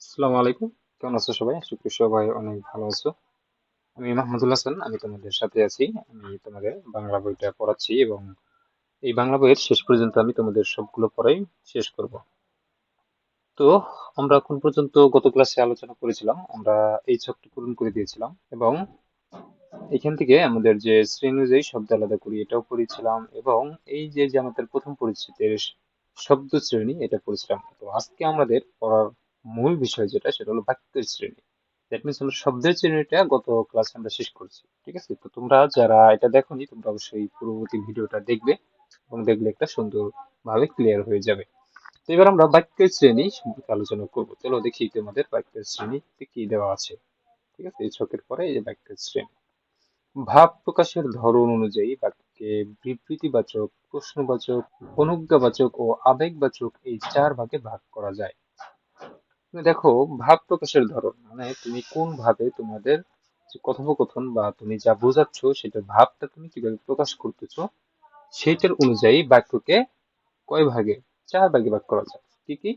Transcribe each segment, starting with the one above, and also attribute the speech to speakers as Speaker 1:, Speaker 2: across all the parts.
Speaker 1: আসসালামু আলাইকুম। কেমন আছো সবাই? আশা করি সবাই অনেক ভালো আছো। আমি মাহমুদুল হাসান। আমি তোমাদের সাথে আছি। আমি তোমাদের বাংলা বইটা পড়াচ্ছি এবং এই বাংলা বইয়ের শেষ পর্যন্ত আমি তোমাদের সবগুলো পড়াই শেষ করব। তো আমরা কোন পর্যন্ত গত ক্লাসে আলোচনা করেছিলাম? আমরা এই ছকটি পূরণ করে দিয়েছিলাম এবং এখান থেকে আমাদের যে শ্রেণী অনুযায়ী শব্দ আলাদা করি এটাও পড়েছিলাম এবং এই যে আমাদের প্রথম পরিচিতির শব্দ শ্রেণী এটা পড়েছিলাম। তো আজকে আমাদের পড়ার মূল বিষয় যেটা সেটা হলো বাক্যের শ্রেণী। দ্যাট মিনস আমরা শব্দের শ্রেণীটা গত ক্লাসে আমরা শেষ করছি। ঠিক আছে? তো তোমরা যারা এটা দেখোনি তোমরা অবশ্যই পূর্ববর্তী ভিডিওটা দেখবে এবং দেখলে একটা সুন্দর ভাবে ক্লিয়ার হয়ে যাবে। তো এবার আমরা বাক্যের শ্রেণী সম্পর্কে আলোচনা করবো। চলো দেখি তোমাদের বাক্যের শ্রেণীতে কি দেওয়া আছে। ঠিক আছে? এই ছকের পরে এই যে বাক্যের শ্রেণী। ভাব প্রকাশের ধরন অনুযায়ী বাক্যে বিবৃতিবাচক, প্রশ্নবাচক, অনুজ্ঞাবাচক ও আবেগবাচক এই চার ভাগে ভাগ করা যায়। তুমি দেখো, ভাব প্রকাশের ধরন মানে তুমি কোন ভাবে তোমাদের যে কথোপকথন বা তুমি যা বোঝাচ্ছ সেটা ভাবটা তুমি কিভাবে প্রকাশ করতেছো সেইটার অনুযায়ী বাক্যকে কয় ভাগে? চার ভাগে ভাগ করা যায়। কি কি?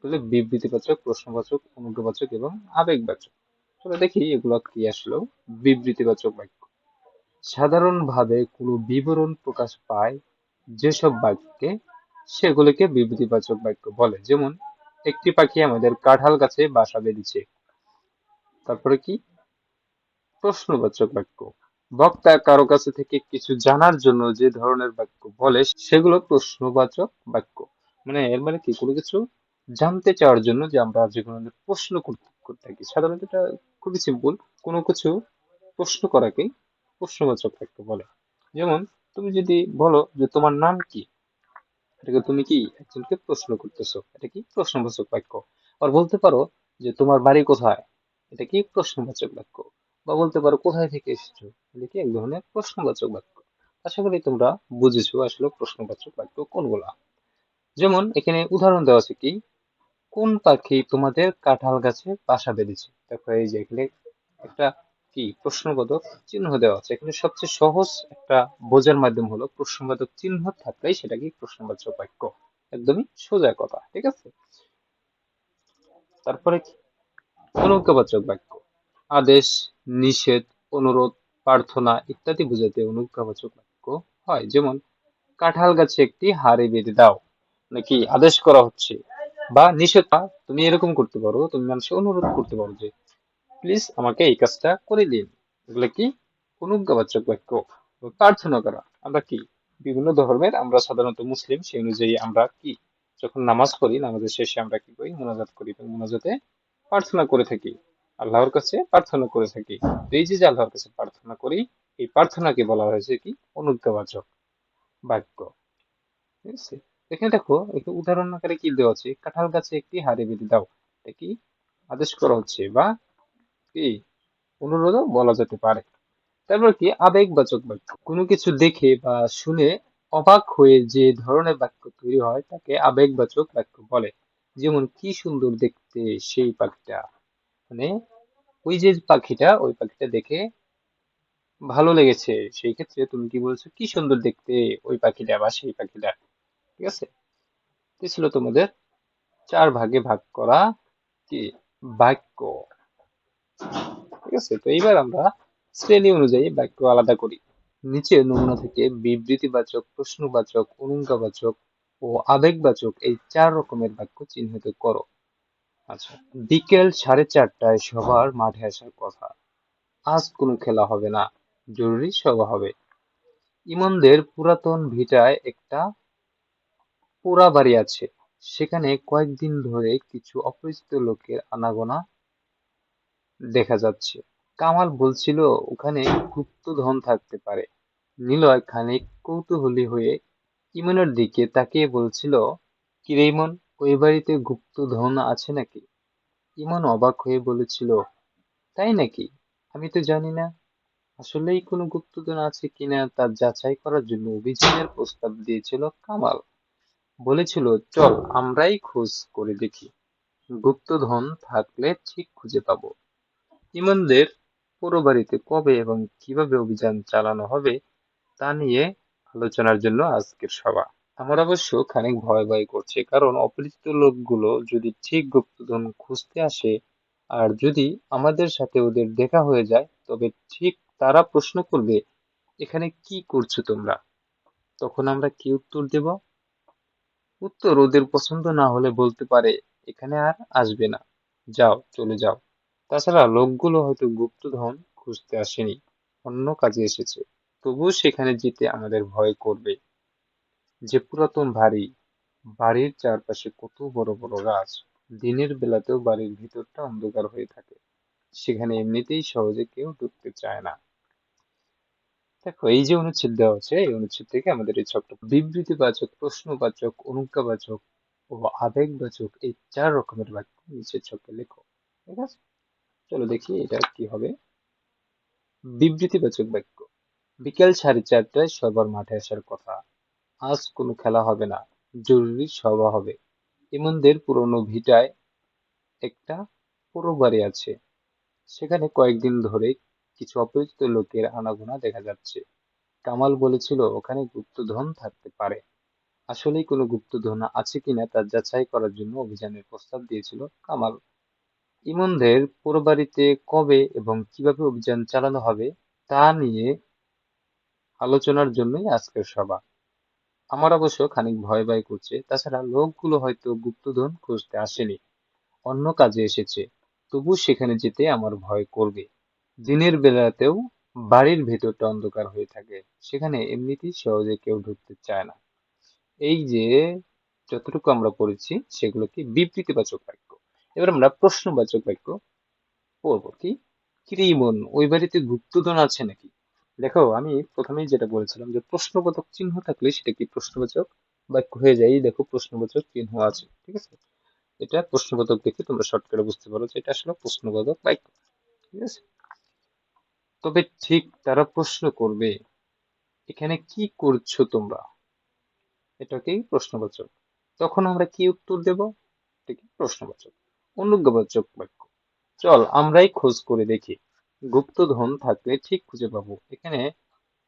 Speaker 1: বলে বিবৃতিবাচক, প্রশ্নবাচক, অনুজ্ঞাবাচক এবং আবেগবাচক। চলো দেখি এগুলো কি আসলো। বিবৃতিবাচক বাক্য সাধারণভাবে কোনো বিবরণ প্রকাশ পায় যেসব বাক্যে সেগুলোকে বিবৃতিবাচক বাক্য বলে। যেমন একটি পাখি আমাদের কাঁঠাল গাছে বাসা বেঁধেছে। তারপরে কি? প্রশ্নবাচক বাক্য বক্তা কারো কাছে থেকে কিছু জানার জন্য যে ধরনের বাক্য বলে সেগুলো প্রশ্নবাচক বাক্য। মানে এর মানে কি? কোনো কিছু জানতে চাওয়ার জন্য যে আমরা যে কোনো ধরনের প্রশ্ন করতে থাকি, সাধারণত এটা খুবই সিম্পল। কোনো কিছু প্রশ্ন করাকেই প্রশ্নবাচক বাক্য বলে। যেমন তুমি যদি বলো যে তোমার নাম কি, এটাকে তুমি কি একজনকে প্রশ্ন করতেছো, এটা কি প্রশ্নবাচক বাক্য। আর বলতে পারো যে তোমার বাড়ি কোথায়, এটা কি প্রশ্নবাচক বাক্য। বা বলতে পারো কোথায় থেকে এসেছো, এটা কি এক ধরনের প্রশ্নবাচক বাক্য। আশা করি তোমরা বুঝেছো আসলে প্রশ্নবাচক বাক্য কোনগুলা। যেমন এখানে উদাহরণ দেওয়া আছে কি, কোন পাখি তোমাদের কাঁঠাল গাছে বাসা বেঁধেছে। দেখো এই যে এখানে একটা কি প্রশ্নবোধক চিহ্ন দেওয়া আছে। এখানে সবচেয়ে সহজ একটা বোঝার মাধ্যম হলো প্রশ্নবোধক চিহ্ন থাকলেই সেটা কি প্রশ্নবাচক বাক্য। একদমই সোজা কথা। ঠিক আছে? তারপরে কি? অনুজ্ঞাবাচক বাক্য আদেশ, নিষেধ, অনুরোধ, প্রার্থনা ইত্যাদি বোঝাতে অনুজ্ঞাবাচক বাক্য হয়। যেমন কাঁঠাল গাছে একটি হাঁড়ি বেঁধে দাও, নাকি আদেশ করা হচ্ছে। বা নিষেধ, তুমি এরকম করতে পারো, তুমি মানুষকে অনুরোধ করতে পারো যে প্লিজ আমাকে এই কাজটা করে দিন। এগুলো কি? অনুজ্ঞাবাচক বাক্য। প্রার্থনা করা, আমরা কি বিভিন্ন ধর্মের, আমরা সাধারণত মুসলিম, সেই অনুযায়ী আমরা কি যখন নামাজ পড়ি নামাজের শেষে আমরা কি করি? মোনাজাত করি এবং মোনাজাতে প্রার্থনা করে থাকি, আল্লাহর কাছে প্রার্থনা করে থাকি। তো এই যে আল্লাহর কাছে প্রার্থনা করি, এই প্রার্থনাকে বলা হয়েছে কি? অনুজ্ঞাবাচক বাক্য। ঠিক আছে? এখানে দেখো একটু উদাহরণ আকারে কি দেওয়া আছে, কাঁঠাল গাছে একটি হাঁড়ি বেঁধে দাও। এটা কি আদেশ করা হচ্ছে বা কি অনুরোধও বলা যেতে পারে। তারপর কি? আবেগবাচক বাক্য কোনো কিছু দেখে বা শুনে অবাক হয়ে যে ধরনের বাক্য তৈরি হয় তাকে আবেগবাচক বাক্য বলে। যেমন কি সুন্দর দেখতে সেই পাখিটা, মানে ওই যে পাখিটা, ওই পাখিটা দেখে ভালো লেগেছে, সেই ক্ষেত্রে তুমি কি বলছো? কি সুন্দর দেখতে ওই পাখিটা বা সেই পাখিটা। ঠিক আছে? এই ছিল তোমাদের চার ভাগে ভাগ করা কি বাক্য। ঠিক আছে? তো এইবার আমরা শ্রেণী অনুযায়ী বাক্য আলাদা করি। নিচে নমুনা থেকে বিবৃতিবাচক, প্রশ্নবাচক, অনুজ্ঞাবাচক ও আবেগবাচক এই চার রকমের বাক্য চিহ্নিত করো। আচ্ছা, বিকেল 4:30টায় সবার মাঠে আসার কথা। আজ কোনো খেলা হবে না, জরুরি সভা হবে। ইমনদের পুরাতন ভিটায় একটা পোড়া বাড়ি আছে, সেখানে কয়েকদিন ধরে কিছু অপরিচিত লোকের আনাগোনা দেখা যাচ্ছে। কামাল বলছিল ওখানে গুপ্তধন থাকতে পারে। নিলয় খানিক কৌতূহলী হয়ে ইমনের দিকে তাকিয়ে বলছিল, কিরে ইমন, ওই বাড়িতে গুপ্তধন আছে নাকি? ইমন অবাক হয়ে বলেছিল, তাই নাকি? আমি তো জানি না। আসলেই কোনো গুপ্তধন আছে কিনা তা যাচাই করার জন্য অভিযানের প্রস্তাব দিয়েছিল কামাল। বলেছিল, চল আমরাই খোঁজ করে দেখি, গুপ্তধন থাকলে ঠিক খুঁজে পাবো। ইমনদের পুরো বাড়িতে কবে এবং কিভাবে অভিযান চালানো হবে তা নিয়ে আলোচনার জন্য আজকের সভা। আমার অবশ্য খানিক ভয় ভয় করছে, কারণ অপরিচিত লোকগুলো যদি ঠিক গুপ্তধন খুঁজতে আসে আর যদি আমাদের সাথে ওদের দেখা হয়ে যায়, তবে ঠিক তারা প্রশ্ন করবে, এখানে কি করছো তোমরা? তখন আমরা কি উত্তর দেব? উত্তর ওদের পছন্দ না হলে বলতে পারে, এখানে আর আসবে না, যাও, চলে যাও। তাছাড়া লোকগুলো হয়তো গুপ্তধন খুঁজতে আসেনি, অন্য কাজে এসেছে। তবুও সেখানে যেতে আমাদের ভয় করবে। যে পুরাতন বাড়ি, বাড়ির চারপাশে কত বড় বড় গাছ, দিনের বেলাতেও বাড়ির ভিতরটা অন্ধকার হয়ে থাকে। সেখানে এমনিতেই সহজে কেউ ঢুকতে চায় না। দেখো, এই যে অনুচ্ছেদ দেওয়া আছে, এই অনুচ্ছেদ থেকে আমাদের এই ছোট্ট বিবৃতিবাচক, প্রশ্নবাচক, অনুজ্ঞাবাচক ও আবেগবাচক এই ৪ রকমের বাক্য নিচের ছকে লেখো। ঠিক আছে, চলো দেখি এটা কি হবে। বিবৃতিবাচক বাক্য: বিকেল 4:30টায় সবার মাঠে আসার কথা। আজ কোনো খেলা হবে না, জরুরি সভা হবে। ইমনদের পুরনো ভিটায় একটা পোড়ো বাড়ি আছে, সেখানে কয়েকদিন ধরে কিছু অপরিচিত লোকের আনাগোনা দেখা যাচ্ছে। কামাল বলেছিল ওখানে গুপ্তধন থাকতে পারে। আসলেই কোনো গুপ্তধন আছে কিনা তা যাচাই করার জন্য অভিযানের প্রস্তাব দিয়েছিল কামাল। ইমনদের পোড়ো বাড়িতে কবে এবং কিভাবে অভিযান চালানো হবে তা নিয়ে আলোচনার জন্যই আজকের সভা। আমার অবশ্য খানিক ভয় ভয় করছে। তাছাড়া লোকগুলো হয়তো গুপ্তধন খুঁজতে আসেনি, অন্য কাজে এসেছে। তবু সেখানে যেতে আমার ভয় করবে। দিনের বেলাতেও বাড়ির ভেতরটা অন্ধকার হয়ে থাকে, সেখানে এমনিতেই সহজে কেউ ঢুকতে চায় না। এই যে যতটুকু আমরা পড়েছি সেগুলো কি বিবৃতিবাচক বাক্য। এবার আমরা প্রশ্নবাচক বাক্য পড়বো। কি কিরে ইমন, ওই বাড়িতে গুপ্তধন আছে নাকি? দেখো, আমি প্রথমেই যেটা বলেছিলাম যে প্রশ্নবোধক চিহ্ন থাকলে সেটা কি প্রশ্নবাচক বাক্য হয়ে যায়। এই দেখো, প্রশ্নবাচক চিহ্ন আছে, ঠিক আছে। এটা প্রশ্নবোধক দেখে তোমরা শর্টকাটে বুঝতে পারো যে এটা আসলে প্রশ্নবোধক বাক্য, ঠিক আছে। তবে ঠিক তারা প্রশ্ন করবে, এখানে কি করছো তোমরা? এটাকেই প্রশ্নবাচক। তখন আমরা কি উত্তর দেব? এটাকে প্রশ্নবাচক। অনুজ্ঞাবাচক বাক্য: চল আমরাই খোঁজ করে দেখি, গুপ্তধন থাকলে ঠিক খুঁজে পাবো। এখানে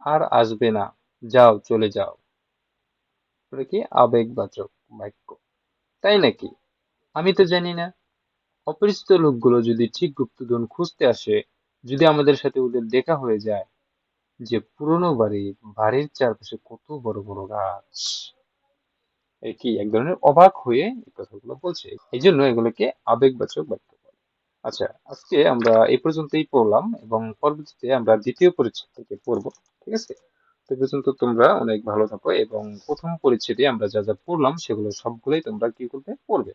Speaker 1: আর আসবে না, যাও, চলে যাও। এটা কি আবেগবাচক বাক্য। তাই নাকি? আমি তো জানি না। অপরিচিত লোকগুলো যদি ঠিক গুপ্তধন খুঁজতে আসে, যদি আমাদের সাথে ওদের দেখা হয়ে যায়, যে পুরনো বাড়ি, বাড়ির চারপাশে কত বড় বড় গাছ, এই কি এক ধরনের অবাক হয়ে এই কথাগুলো বলছে। এই জন্য এগুলোকে আবেগবাচক বাক্য বলে। আচ্ছা, আজকে আমরা এই পর্যন্তই পড়লাম এবং পরবর্তীতে আমরা দ্বিতীয় পরিচ্ছেদ থেকে পড়বো। ঠিক আছে, সে পর্যন্ত তোমরা অনেক ভালো থাকো এবং প্রথম পরিচ্ছেদে আমরা যা যা পড়লাম সেগুলো সবগুলোই তোমরা কি করবে, পড়বে।